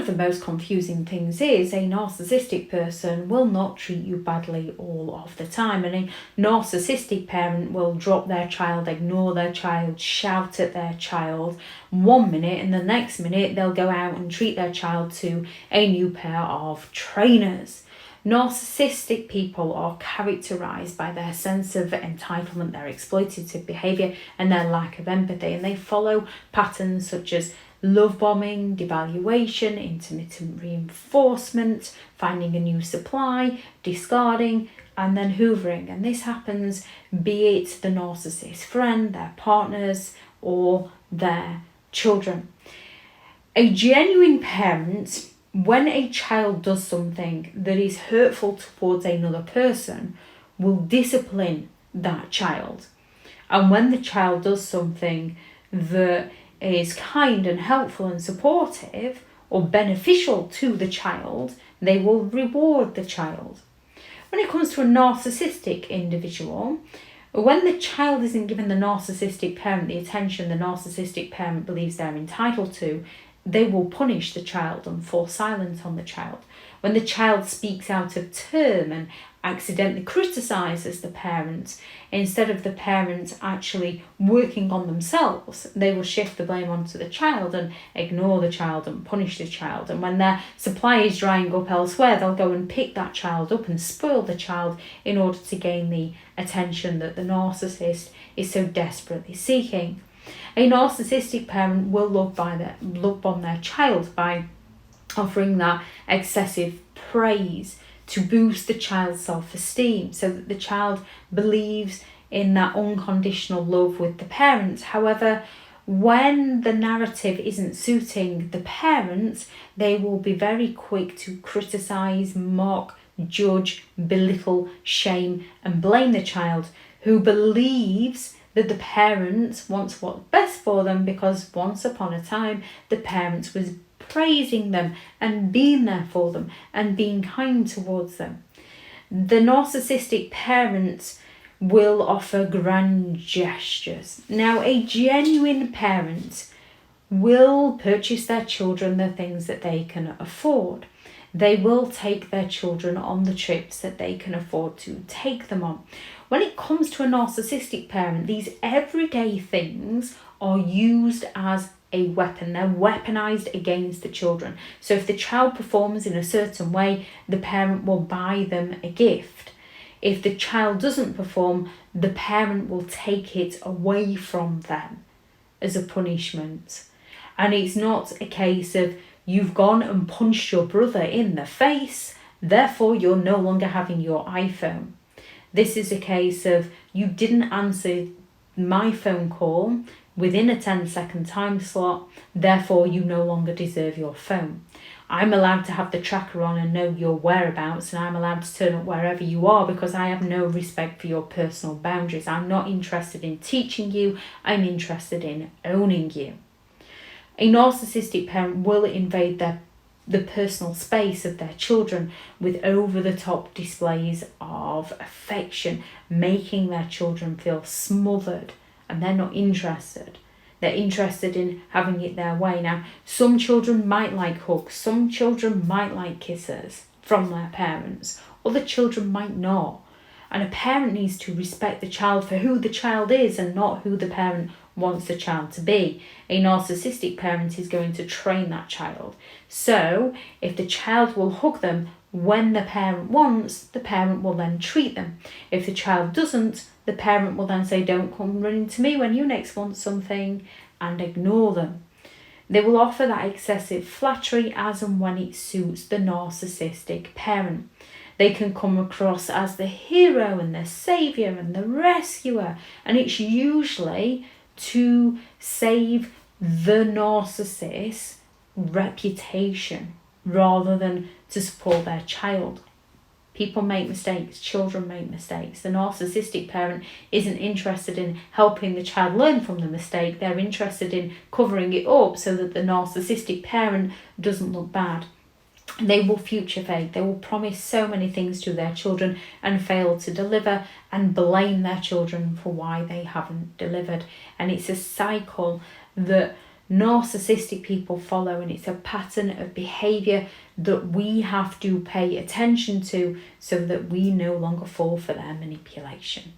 of the most confusing things is a narcissistic person will not treat you badly all of the time, and a narcissistic parent will drop their child, ignore their child, shout at their child 1 minute, and the next minute they'll go out and treat their child to a new pair of trainers. Narcissistic people are characterized by their sense of entitlement, their exploitative behavior, and their lack of empathy, and they follow patterns such as love bombing, devaluation, intermittent reinforcement, finding a new supply, discarding, and then hoovering. And this happens be it the narcissist friend, their partners, or their children. A genuine parent, when a child does something that is hurtful towards another person, will discipline that child. And when the child does something that is kind and helpful and supportive or beneficial to the child, they will reward the child. When it comes to a narcissistic individual, when the child isn't given the narcissistic parent the attention the narcissistic parent believes they're entitled to, they will punish the child and fall silent on the child. When the child speaks out of turn and accidentally criticises the parent, instead of the parent actually working on themselves, they will shift the blame onto the child and ignore the child and punish the child. And when their supply is drying up elsewhere, they'll go and pick that child up and spoil the child in order to gain the attention that the narcissist is so desperately seeking. A narcissistic parent will love bomb their child by offering that excessive praise to boost the child's self-esteem, so that the child believes in that unconditional love with the parent. However, when the narrative isn't suiting the parent, they will be very quick to criticise, mock, judge, belittle, shame, and blame the child, who believes that the parent wants what's best for them because once upon a time the parent was praising them and being there for them and being kind towards them. The narcissistic parent will offer grand gestures. Now, a genuine parent will purchase their children the things that they can afford. They will take their children on the trips that they can afford to take them on. When it comes to a narcissistic parent, these everyday things are used as a weapon. They're weaponized against the children. So if the child performs in a certain way, the parent will buy them a gift. If the child doesn't perform, the parent will take it away from them as a punishment. And it's not a case of you've gone and punched your brother in the face, therefore you're no longer having your iPhone. This is a case of you didn't answer my phone call within a 10-second time slot, therefore you no longer deserve your phone. I'm allowed to have the tracker on and know your whereabouts, and I'm allowed to turn up wherever you are because I have no respect for your personal boundaries. I'm not interested in teaching you, I'm interested in owning you. A narcissistic parent will invade the personal space of their children with over-the-top displays of affection, making their children feel smothered, and they're not interested. They're interested in having it their way. Now, some children might like hugs, some children might like kisses from their parents, other children might not. And a parent needs to respect the child for who the child is and not who the parent wants the child to be. A narcissistic parent is going to train that child. So if the child will hug them when the parent wants, the parent will then treat them. If the child doesn't, the parent will then say, don't come running to me when you next want something, and ignore them. They will offer that excessive flattery as and when it suits the narcissistic parent. They can come across as the hero and the saviour and the rescuer, and it's usually to save the narcissist's reputation rather than to support their child. People make mistakes, children make mistakes. The narcissistic parent isn't interested in helping the child learn from the mistake, they're interested in covering it up so that the narcissistic parent doesn't look bad. They will future fake, they will promise so many things to their children and fail to deliver and blame their children for why they haven't delivered. And it's a cycle that narcissistic people follow, and it's a pattern of behaviour that we have to pay attention to so that we no longer fall for their manipulation.